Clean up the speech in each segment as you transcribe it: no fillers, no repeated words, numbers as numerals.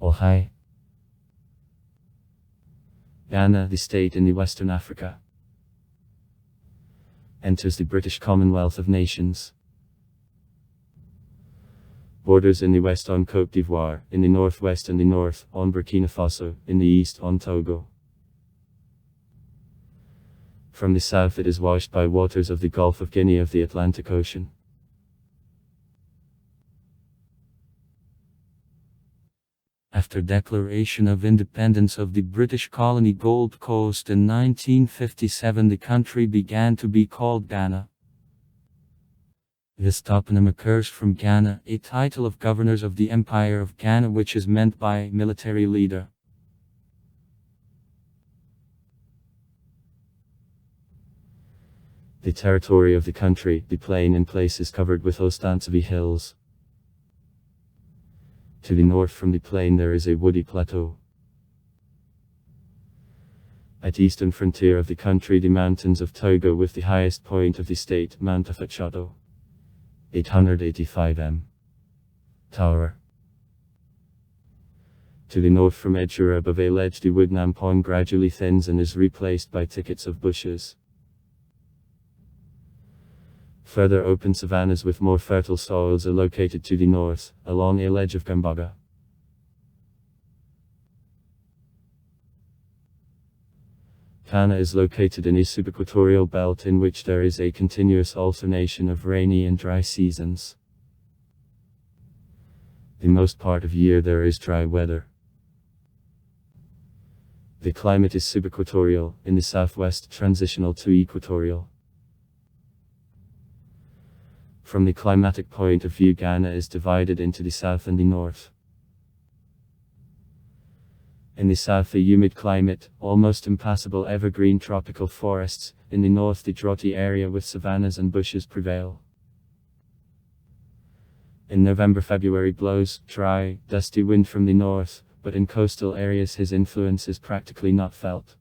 Ohai. Ghana, the state in the Western Africa, enters the British Commonwealth of Nations. Borders in the west on Côte d'Ivoire, in the northwest and the north on Burkina Faso, in the east on Togo. From the south it is washed by waters of the Gulf of Guinea of the Atlantic Ocean. After declaration of independence of the British colony Gold Coast in 1957, the country began to be called Ghana. This toponym occurs from Ghana, a title of governors of the Empire of Ghana which is meant by military leader. The territory of the country, the plain in places covered with Ostansevie hills. To the north from the plain there is a woody plateau. At eastern frontier of the country the mountains of Togo with the highest point of the state, Mount Afachado, 885 m. Tower. To the north from Edgera above a ledge the wood nampong gradually thins and is replaced by thickets of bushes. Further open savannas with more fertile soils are located to the north, along a ledge of Gambaga. Ghana is located in a subequatorial belt in which there is a continuous alternation of rainy and dry seasons. The most part of year there is dry weather. The climate is subequatorial, in the southwest transitional to equatorial. From the climatic point of view Ghana is divided into the south and the north. In the south a humid climate, almost impassable evergreen tropical forests, in the north the droughty area with savannas and bushes prevail. In November-February blows dry, dusty wind from the north, but in coastal areas his influence is practically not felt.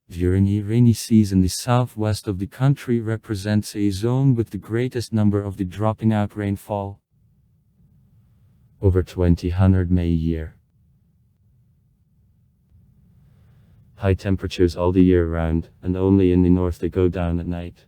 During a rainy season the southwest of the country represents a zone with the greatest number of the dropping out rainfall. Over 2,000 May a year. High temperatures all the year round, and only in the north they go down at night.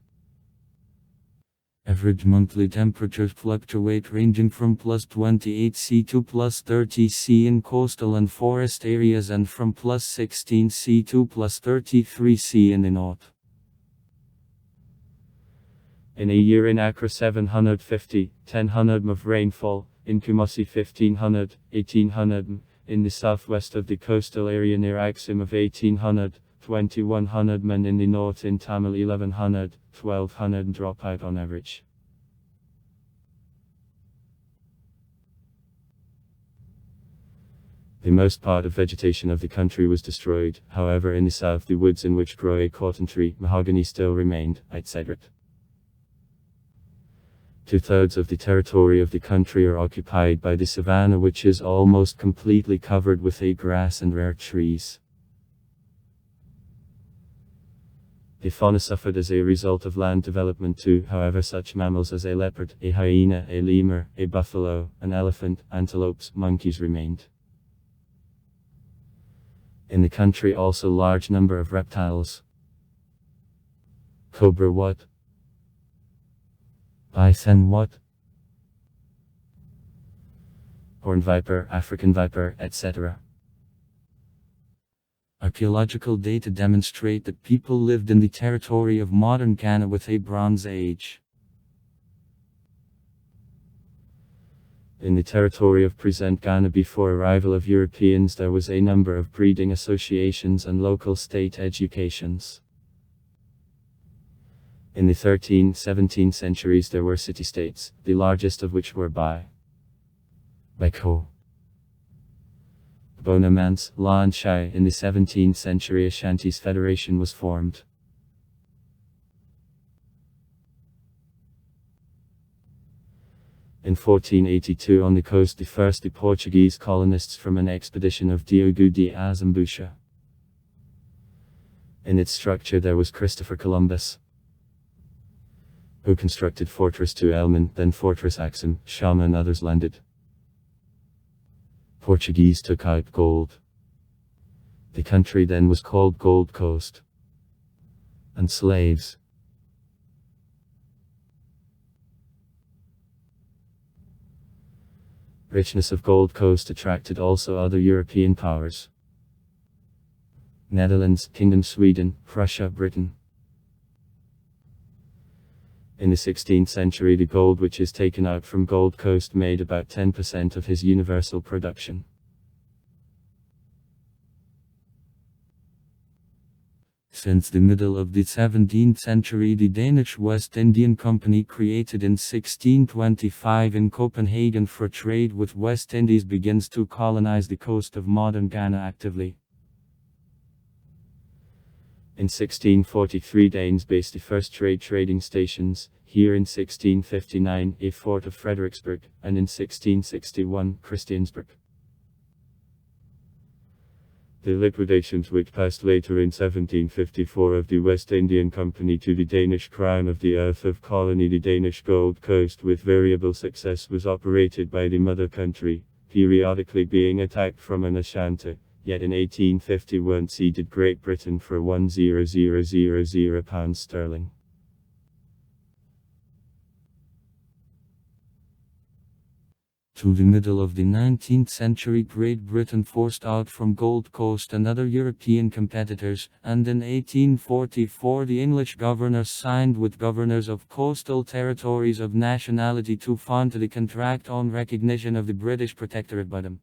Average monthly temperatures fluctuate ranging from +28°C to +30°C in coastal and forest areas and from +16°C to +33°C in the north. In a year in Accra 750, 1000 of rainfall, in Kumasi 1500, 1800, in the southwest of the coastal area near Axim of 1800, 2100 men in the north in Tamil 1100, 1200 drop out on average. The most part of vegetation of the country was destroyed, however in the south the woods in which grow a cotton tree, mahogany still remained, etc. 2/3 of the territory of the country are occupied by the savanna which is almost completely covered with a grass and rare trees. The fauna suffered as a result of land development too, however such mammals as a leopard, a hyena, a lemur, a buffalo, an elephant, antelopes, monkeys remained. In the country also large number of reptiles. Cobra what? Python what? Horned viper, African viper, etc. Archaeological data demonstrate that people lived in the territory of modern Ghana with a Bronze Age. In the territory of present Ghana before arrival of Europeans there was a number of breeding associations and local state educations. In the 13th, 17th centuries there were city-states, the largest of which were Bako, Bonamance, La and Shai. In the 17th century Ashanti's Federation was formed. In 1482 on the coast the Portuguese colonists from an expedition of Diogo de Azambuja. In its structure there was Christopher Columbus, who constructed Fortress 2 Elman, then Fortress Axum, Shama and others landed. Portuguese took out gold. The country then was called Gold Coast. And slaves. Richness of Gold Coast attracted also other European powers. Netherlands, Kingdom Sweden, Prussia, Britain. In the 16th century, the gold which is taken out from Gold Coast made about 10% of his universal production. Since the middle of the 17th century, the Danish West Indian Company, created in 1625 in Copenhagen for trade with West Indies, begins to colonize the coast of modern Ghana actively. In 1643, Danes based the first trading stations, here in 1659, a fort of Fredericksburg, and in 1661, Christiansburg. The liquidations which passed later in 1754 of the West Indian Company to the Danish Crown of the Earth of Colony, the Danish Gold Coast, with variable success, was operated by the mother country, periodically being attacked from an Ashanti, yet in 1851 ceded Great Britain for £1,000 . To the middle of the 19th century, Great Britain forced out from Gold Coast and other European competitors, and in 1844 the English governors signed with governors of coastal territories of nationality to found the contract on recognition of the British protectorate by them.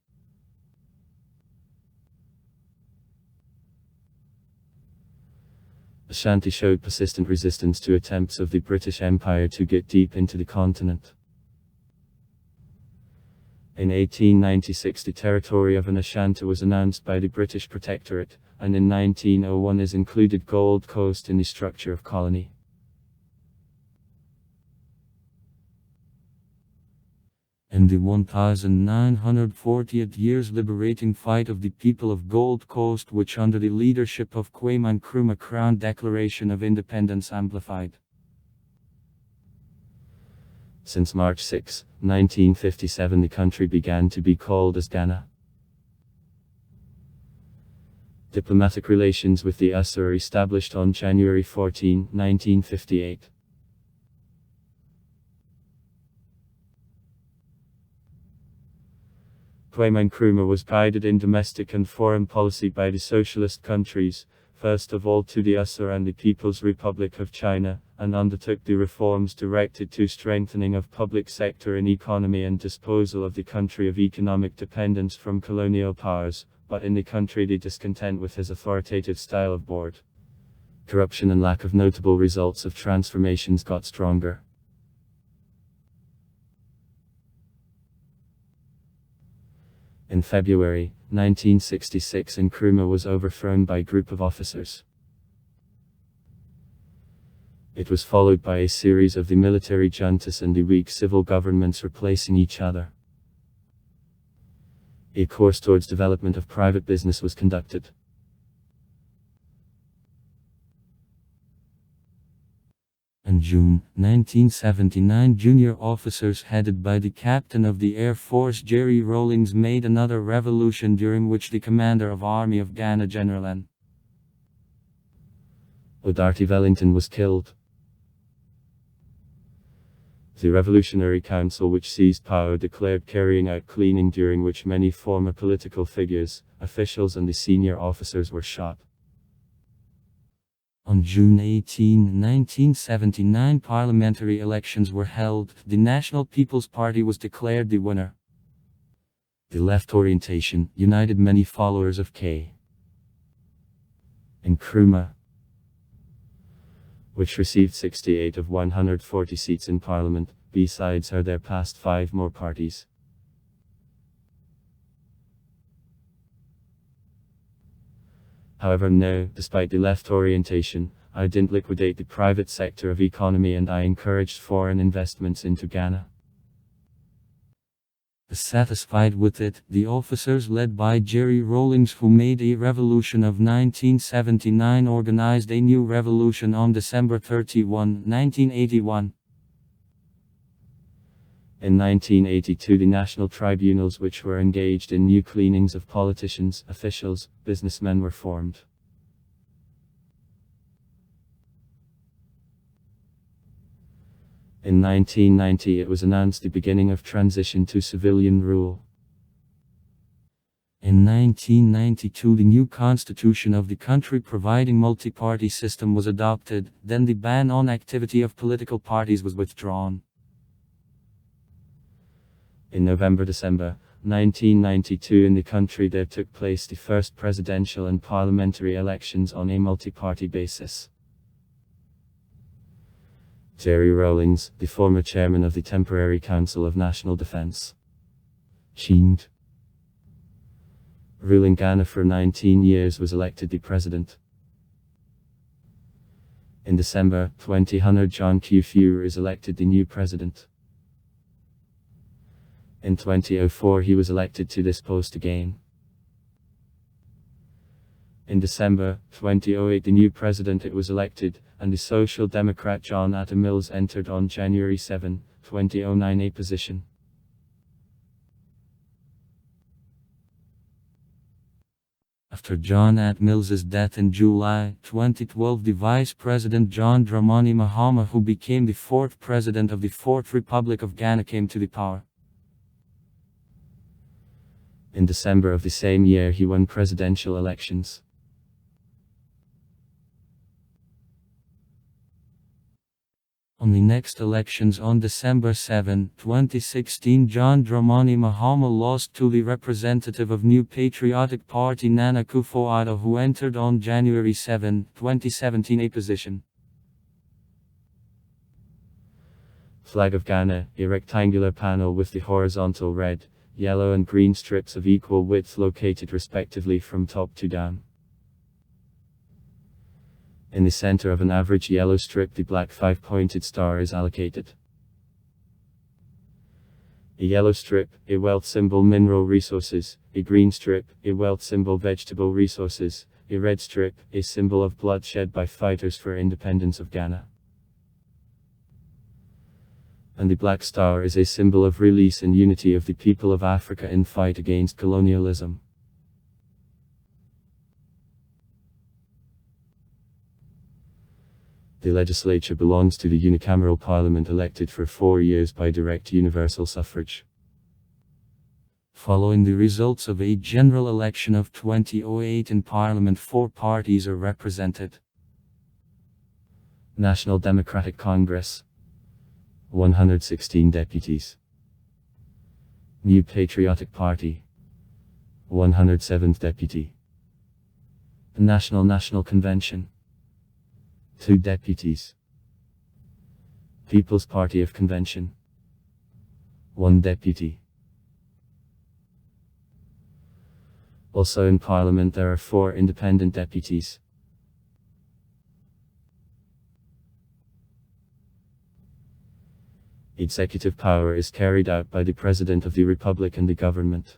Ashanti showed persistent resistance to attempts of the British Empire to get deep into the continent. In 1896 the territory of an Ashanti was announced by the British Protectorate, and in 1901 is included Gold Coast in the structure of colony. In the 1940th years liberating fight of the people of Gold Coast, which under the leadership of Kwame Nkrumah crowned Declaration of Independence amplified. Since March 6, 1957 the country began to be called as Ghana. Diplomatic relations with the US were established on January 14, 1958. Kwame Nkrumah was guided in domestic and foreign policy by the socialist countries, first of all to the US and the People's Republic of China, and undertook the reforms directed to strengthening of public sector and economy and disposal of the country of economic dependence from colonial powers, but in the country the discontent with his authoritative style of board, corruption and lack of notable results of transformations got stronger. In February 1966 Nkrumah was overthrown by a group of officers. It was followed by a series of the military juntas and the weak civil governments replacing each other. A course towards development of private business was conducted. In June 1979, junior officers headed by the captain of the Air Force Jerry Rawlings made another revolution, during which the commander of Army of Ghana General N. O'Darty Wellington was killed. The Revolutionary Council, which seized power, declared carrying out cleaning, during which many former political figures, officials and the senior officers were shot. On June 18, 1979, parliamentary elections were held. The National People's Party was declared the winner. The left orientation united many followers of K. Nkrumah, which received 68 of 140 seats in parliament. Besides her there passed 5 more parties. However, no, despite the left orientation, I didn't liquidate the private sector of economy, and I encouraged foreign investments into Ghana. Satisfied with it, the officers led by Jerry Rawlings, who made a revolution of 1979, organized a new revolution on December 31, 1981. In 1982 the national tribunals which were engaged in new cleanings of politicians, officials, businessmen were formed. In 1990 it was announced the beginning of transition to civilian rule. In 1992 the new constitution of the country providing multi-party system was adopted, then the ban on activity of political parties was withdrawn. In November-December 1992 in the country there took place the first presidential and parliamentary elections on a multi-party basis. Jerry Rawlings, the former chairman of the Temporary Council of National Defense, Shind, ruling Ghana for 19 years, was elected the president. In December 2000 John Kufuor is elected the new president. In 2004 he was elected to this post again. In December 2008 the new president was elected, and the Social Democrat John Atta Mills entered on January 7, 2009 a position. After John Atta Mills's death in July 2012 the Vice President John Dramani Mahama, who became the fourth president of the Fourth Republic of Ghana, came to the power. In December of the same year he won presidential elections. On the next elections on December 7, 2016 John Dramani Mahama lost to the representative of New Patriotic Party Nana Akufo-Addo, who entered on January 7, 2017 a position. Flag of Ghana, a rectangular panel with the horizontal red, yellow and green strips of equal width located respectively from top to down. In the center of an average yellow strip the black 5-pointed star is allocated. A yellow strip, a wealth symbol mineral resources, a green strip, a wealth symbol vegetable resources, a red strip, a symbol of bloodshed by fighters for independence of Ghana. And the black star is a symbol of release and unity of the people of Africa in fight against colonialism. The legislature belongs to the unicameral parliament elected for 4 years by direct universal suffrage. Following the results of a general election of 2008 in parliament 4 parties are represented. National Democratic Congress, 116 deputies. New Patriotic Party, 107th deputy. National Convention, 2 deputies. People's Party of Convention, 1 deputy. Also in Parliament there are 4 independent deputies. Executive power is carried out by the President of the Republic and the government.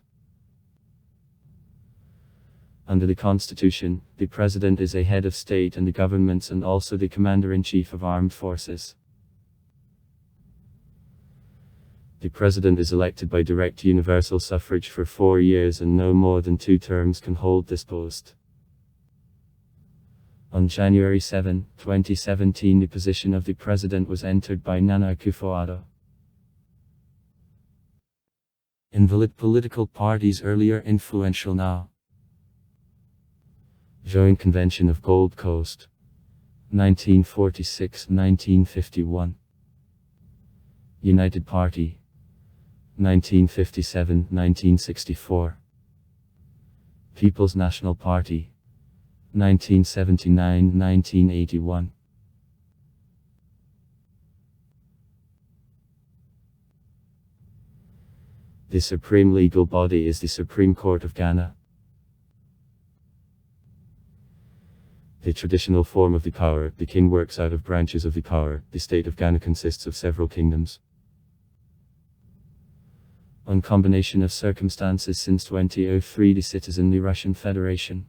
Under the Constitution, the President is a head of state and the governments and also the Commander-in-Chief of Armed Forces. The President is elected by direct universal suffrage for 4 years and no more than 2 terms can hold this post. On January 7, 2017 the position of the President was entered by Nana Akufo-Addo. Invalid political parties earlier influential now. Joint Convention of Gold Coast, 1946-1951. United Party, 1957-1964. People's National Party, 1979-1981. The supreme legal body is the Supreme Court of Ghana. The traditional form of the power, the king works out of branches of the power. The state of Ghana consists of several kingdoms. On combination of circumstances since 2003 the citizen, the Russian Federation,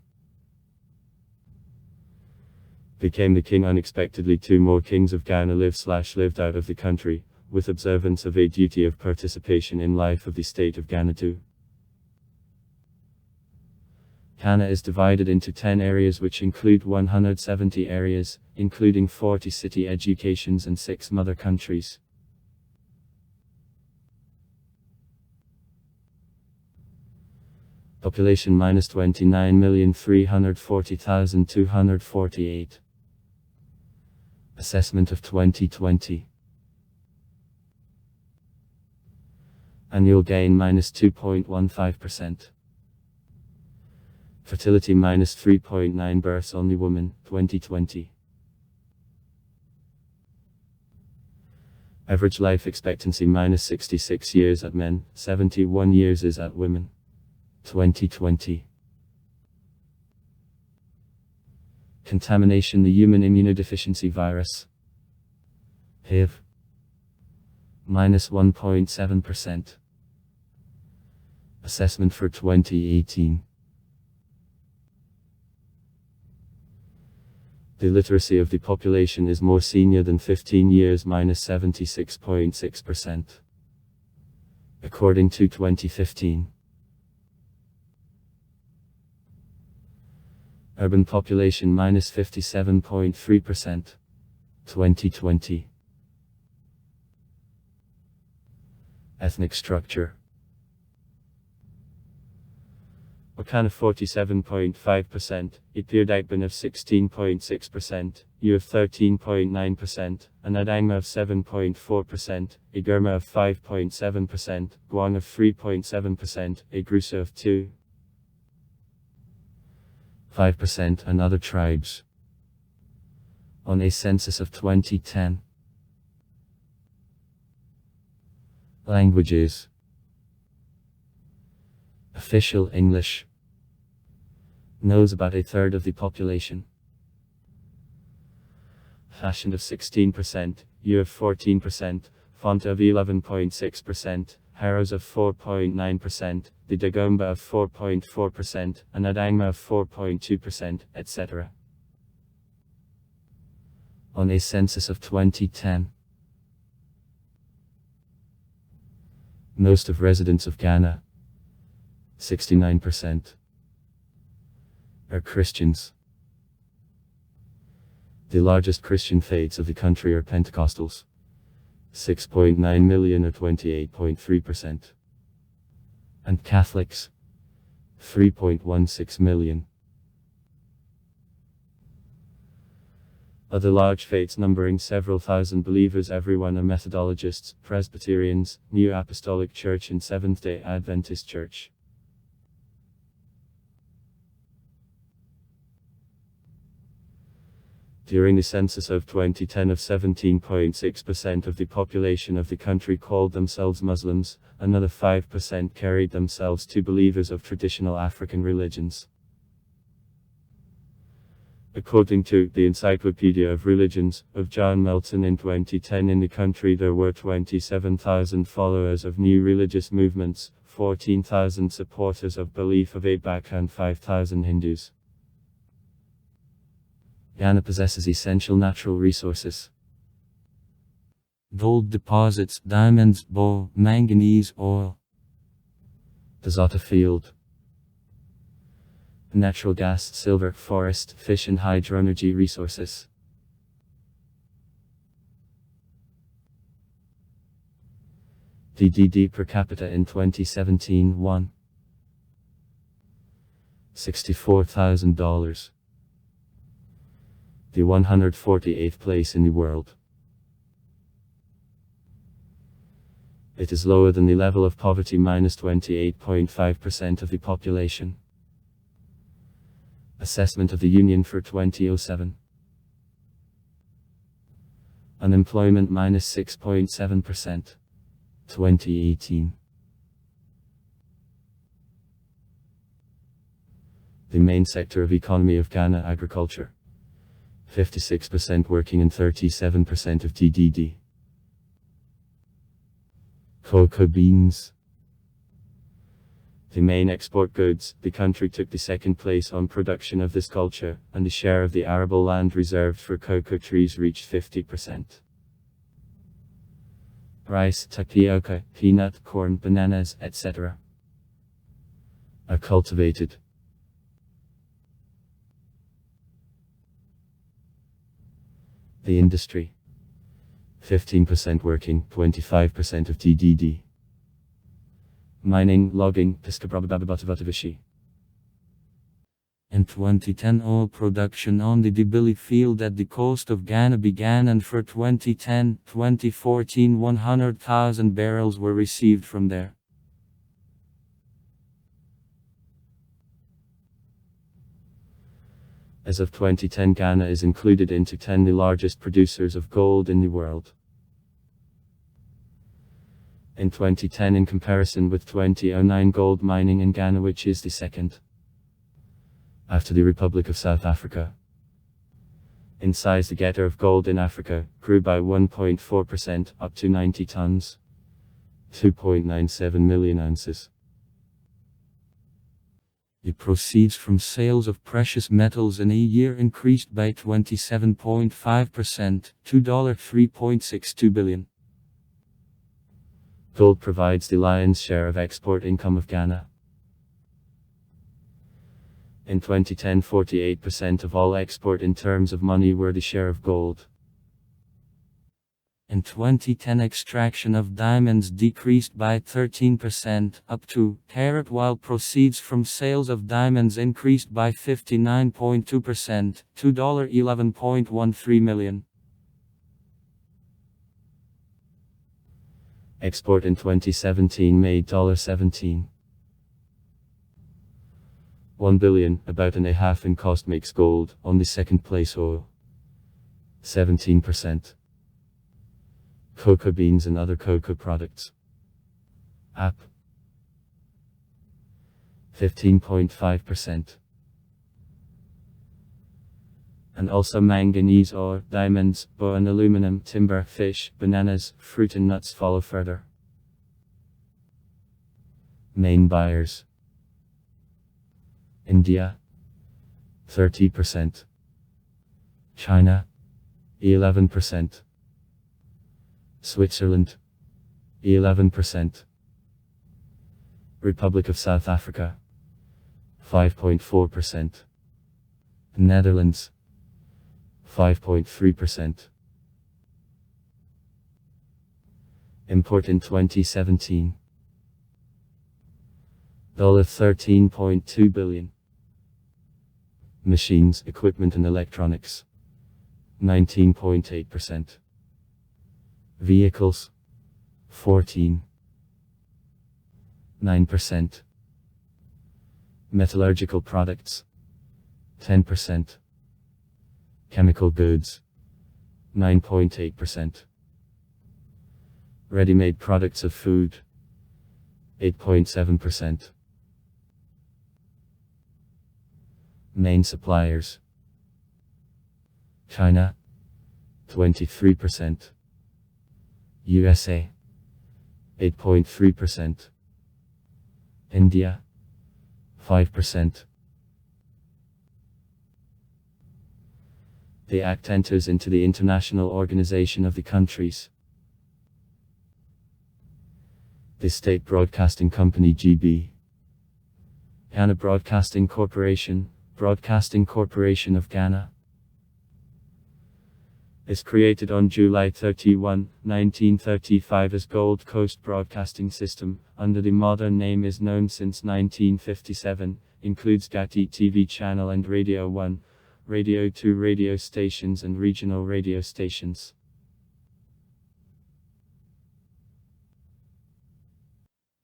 became the king unexpectedly. 2 more kings of Ghana lived out of the country, with observance of a duty of participation in life of the state of Ghana too. Ghana is divided into 10 areas which include 170 areas, including 40 city educations and 6 mother countries. Population minus 29,340,248. Assessment of 2020. Annual gain minus 2.15%. Fertility minus 3.9 births only women, 2020. Average life expectancy minus 66 years at men, 71 years is at women. 2020. Contamination: the human immunodeficiency virus. HIV. Minus 1.7%. Assessment for 2018. The literacy of the population is more senior than 15 years, minus 76.6%. According to 2015. Urban population minus 57.3%. 2020. Ethnic structure. Wakana 47.5%, Ipir-Dagbon of 16.6%, U of 13.9%, Anadangma of 7.4%, Igurma of 5.7%, Gwang of 3.7%, Igrusa of 2.5%, and other tribes. On a census of 2010. Languages. Official English. Knows about a third of the population. Fashion of 16%, U of 14%, Font of 11.6%, Harrows of 4.9%, the Dagomba of 4.4%, and Adangma of 4.2%, etc. On a census of 2010. Most of residents of Ghana, 69%, are Christians. The largest Christian faiths of the country are Pentecostals, 6.9 million or 28.3%, and Catholics, 3.16 million. Other large faiths numbering several thousand believers everyone are Methodologists, Presbyterians, New Apostolic Church and Seventh-day Adventist Church. During the census of 2010 of 17.6% of the population of the country called themselves Muslims, another 5% carried themselves to believers of traditional African religions. According to the Encyclopedia of Religions of John Melton in 2010, in the country there were 27,000 followers of new religious movements, 14,000 supporters of belief of Abak and 5,000 Hindus. Ghana possesses essential natural resources. Gold deposits, diamonds, bore, manganese ore. Desoto field. Natural gas, silver, forest, fish and hydroenergy resources. DDD per capita in 2017 $64,000. The 148th place in the world. It is lower than the level of poverty, minus 28.5% of the population. Assessment of the Union for 2007. Unemployment minus 6.7%. 2018. The main sector of economy of Ghana, agriculture. 56% working and 37% of TDD. Cocoa beans. The main export goods, the country took the second place on production of this culture, and the share of the arable land reserved for cocoa trees reached 50%. rice, tapioca, peanut, corn, bananas, etc. are cultivated. The industry: 15% working, 25% of TDD. Mining, logging, Piscabrabababatavatavashi. In 2010, oil production on the Dibili field at the coast of Ghana began, and for 2010-2014 100,000 barrels were received from there. As of 2010, Ghana is included into 10 the largest producers of gold in the world. In 2010, in comparison with 2009, gold mining in Ghana, which is the second after the Republic of South Africa in size, the getter of gold in Africa, grew by 1.4%, up to 90 tons, 2.97 million ounces. The proceeds from sales of precious metals in a year increased by 27.5%, to $3.62 billion. Gold provides the lion's share of export income of Ghana. In 2010, 48% of all export in terms of money were the share of gold. In 2010, extraction of diamonds decreased by 13%, up to carat, while proceeds from sales of diamonds increased by 59.2%, to $11.13 million. Export in 2017 made $17.1 billion, about and a half in cost, makes gold on the second place, oil 17%. Cocoa beans and other cocoa products, AP 15.5%. And also manganese ore, diamonds, bone, aluminum, timber, fish, bananas, fruit and nuts follow further. Main buyers: India 30%, China 11%, Switzerland 11%, Republic of South Africa 5.4%, Netherlands 5.3%. Import in 2017: $13.2 billion. Machines, equipment and electronics 19.8%. Vehicles 14.9%. Metallurgical products 10%. Chemical goods 9.8%. Ready-made products of food 8.7%. Main suppliers: China 23%, USA 8.3%, India 5%. The Act enters into the International Organization of the Countries. The State Broadcasting Company GB. Ghana Broadcasting Corporation, Broadcasting Corporation of Ghana, is created on July 31, 1935 as Gold Coast Broadcasting System, under the modern name is known since 1957, includes Gati TV channel and Radio 1, Radio 2 radio stations and regional radio stations.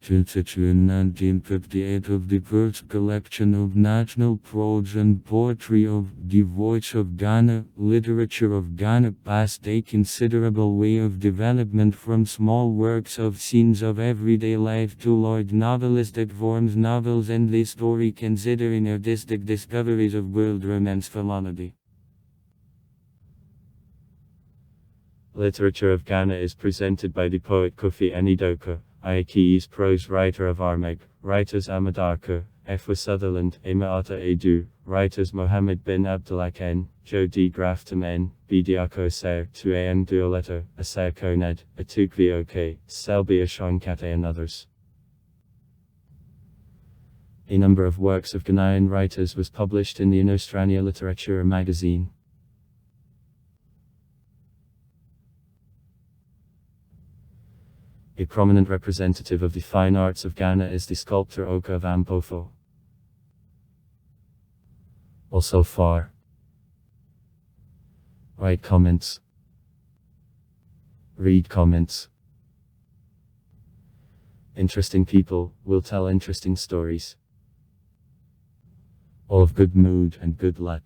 Constituted in 1958 of the first collection of national prose and poetry of the Voice of Ghana, literature of Ghana passed a considerable way of development from small works of scenes of everyday life to large novelistic forms, novels and the story considering artistic discoveries of world romance philology. Literature of Ghana is presented by the poet Kofi Enidoka, Aiki's prose writer of Armagh, writers Amadarko, F. Sutherland, Emaata Edu, writers Mohammed bin Abdullah N, Joe D. Grafton N, Bidiako Ser, Tuam Duoleto, Asaya Koned, Atukvi Ok, Selby Ashonkate and others. A number of works of Ghanaian writers was published in the Inostrania Literatura magazine. A prominent representative of the fine arts of Ghana is the sculptor Oka of Ampofo. Also far. Write comments. Read comments. Interesting people will tell interesting stories. All of good mood and good luck.